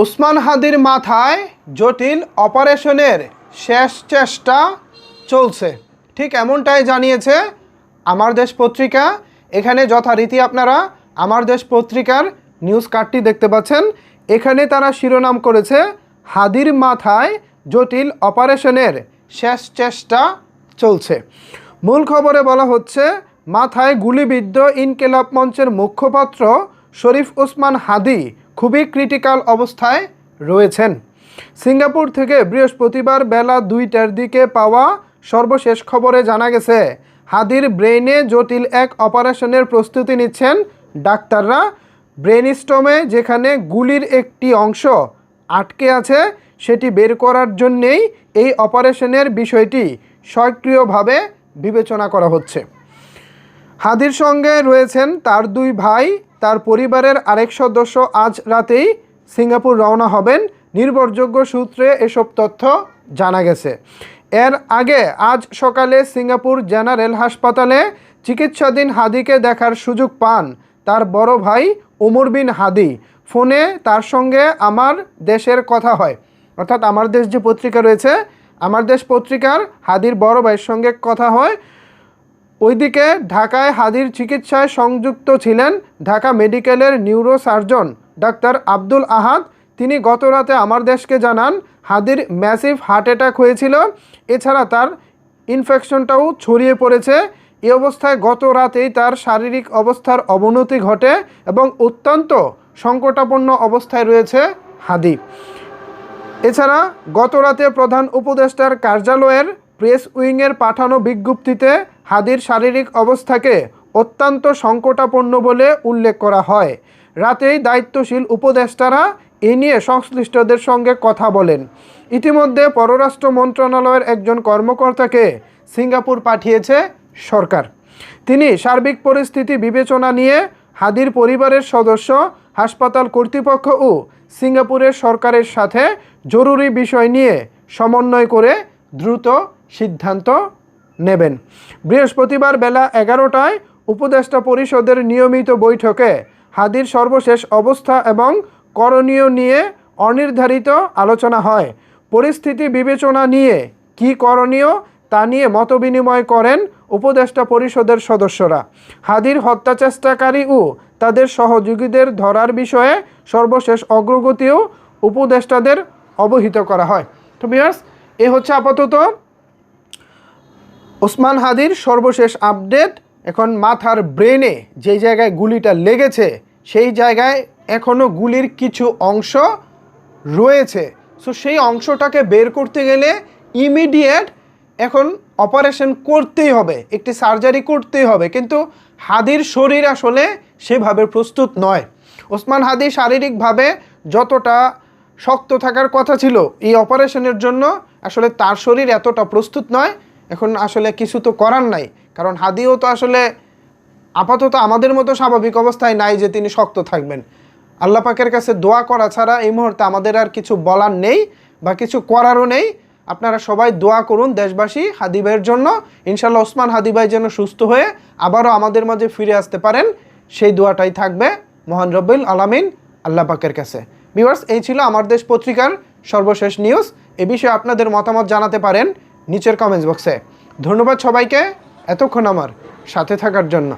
ওসমান হাদির মাথায় জটিল অপারেশনের শেষ চেষ্টা চলছে, ঠিক এমনটাই জানিয়েছে আমার দেশ পত্রিকা। এখানে যথারীতি আপনারা আমার দেশ পত্রিকার নিউজ কার্ডটি দেখতে পাচ্ছেন। এখানে তারা শিরোনাম করেছে হাদির মাথায় জটিল অপারেশনের শেষ চেষ্টা চলছে। মূল খবরে বলা হচ্ছে, মাথায় গুলিবিদ্ধ ইনকিলাব মঞ্চের মুখপাত্র শরীফ ওসমান হাদি খুবই ক্রিটিক্যাল অবস্থায় রয়েছেন। সিঙ্গাপুর থেকে বৃহস্পতিবার বেলা 2টার দিকে পাওয়া সর্বশেষ খবরে জানা গেছে, হাদির ব্রেইনে জটিল এক অপারেশনের প্রস্তুতি নিচ্ছেন ডাক্তাররা। ব্রেন স্টমে যেখানে গুলির একটি অংশ আটকে আছে সেটি বের করার জন্যেই এই অপারেশনের বিষয়টি সক্রিয়ভাবে বিবেচনা করা হচ্ছে। হাদির সঙ্গে রয়েছেন তার 2 ভাই। তার পরিবারের আরেক সদস্য আজ রাতেই সিঙ্গাপুর রওনা হবেন। নির্ভরযোগ্য সূত্রে এসব তথ্য জানা গেছে। এর আগে আজ সকালে সিঙ্গাপুর জেনারেল হাসপাতালে চিকিৎসাধীন হাদিকে দেখার সুযোগ পান তার বড় ভাই ওমর বিন হাদি। ফোনে তার সঙ্গে আমার দেশের কথা হয়, অর্থাৎ আমার দেশ যে পত্রিকা রয়েছে, আমার দেশ পত্রিকার হাদির বড় ভাইয়ের সঙ্গে কথা হয়। ওইদিকে ঢাকায় হাদির চিকিৎসায় সংযুক্ত ছিলেন ঢাকা মেডিকেলের নিউরো সার্জন ডাক্তার আব্দুল আহাদ। তিনি গত রাতে আমার দেশকে জানান, হাদির ম্যাসিভ হার্ট অ্যাটাক হয়েছিল। এছাড়া তার ইনফেকশনটাও ছড়িয়ে পড়েছে। এই অবস্থায় গত রাতেই তার শারীরিক অবস্থার অবনতি ঘটে এবং অত্যন্ত সংকটাপন্ন অবস্থায় রয়েছে হাদি। এছাড়া গত রাতে প্রধান উপদেষ্টার কার্যালয়ের প্রেস উইংয়ের পাঠানো বিজ্ঞপ্তিতে হাদির শারীরিক অবস্থাকে অত্যন্ত সংকটাপন্ন বলে উল্লেখ করা হয়। রাতেই দায়িত্বশীল উপদেষ্টারা এ নিয়ে সংশ্লিষ্টদের সঙ্গে কথা বলেন। ইতিমধ্যে পররাষ্ট্র মন্ত্রণালয়ের একজন কর্মকর্তাকে সিঙ্গাপুর পাঠিয়েছে সরকার। তিনি সার্বিক পরিস্থিতি বিবেচনা নিয়ে হাদির পরিবারের সদস্য, হাসপাতাল কর্তৃপক্ষ ও সিঙ্গাপুরের সরকারের সাথে জরুরি বিষয় নিয়ে সমন্বয় করে দ্রুত সিদ্ধান্ত নেবেন। বৃহস্পতিবার বেলা 11টায় উপদেষ্টা পরিষদের নিয়মিত বৈঠকে হাদির সর্বশেষ অবস্থা এবং করণীয় নিয়ে অনির্ধারিত আলোচনা হয়। পরিস্থিতি বিবেচনা নিয়ে কী করণীয় তা নিয়ে মতবিনিময় করেন উপদেষ্টা পরিষদের সদস্যরা। হাদির হত্যাচেষ্টাকারী ও তাদের সহযোগীদের ধরার বিষয়ে সর্বশেষ অগ্রগতিও উপদেষ্টাদের অবহিত করা হয়। তো ভিউয়ার্স, এ হচ্ছে আপাতত ওসমান হাদির সর্বশেষ আপডেট। এখন মাথার ব্রেনে যে জায়গায় গুলিটা লেগেছে সেই জায়গায় এখনও গুলির কিছু অংশ রয়েছে। সো সেই অংশটাকে বের করতে গেলে ইমিডিয়েট এখন অপারেশন করতেই হবে, একটি সার্জারি করতেই হবে। কিন্তু হাদির শরীর আসলে সেভাবে প্রস্তুত নয়। ওসমান হাদি শারীরিকভাবে যতটা শক্ত থাকার কথা ছিল এই অপারেশনের জন্য, আসলে তার শরীর এতটা প্রস্তুত নয়। এখন আসলে কিছু তো করার নাই, কারণ হাদিও তো আসলে আপাতত আমাদের মতো স্বাভাবিক অবস্থায় নাই যে তিনি শক্ত থাকবেন। আল্লাহ পাকের কাছে দোয়া করা ছাড়া এই মুহূর্তে আমাদের আর কিছু বলার নেই বা কিছু করারও নেই। আপনারা সবাই দোয়া করুন দেশবাসী হাদি ভাইয়ের জন্য। ইনশাল্লাহ ওসমান হাদি ভাই যেন সুস্থ হয়ে আবারও আমাদের মাঝে ফিরে আসতে পারেন, সেই দোয়াটাই থাকবে মহান রব্বুল আলামিন আল্লাহ পাকের কাছে। ভিউয়ার্স, এই ছিল আমার দেশ পত্রিকার সর্বশেষ নিউজ। এ বিষয়ে আপনাদের মতামত জানাতে পারেন নিচের কমেন্টস বক্সে। ধন্যবাদ সবাইকে এতক্ষণ আমার সাথে থাকার জন্য।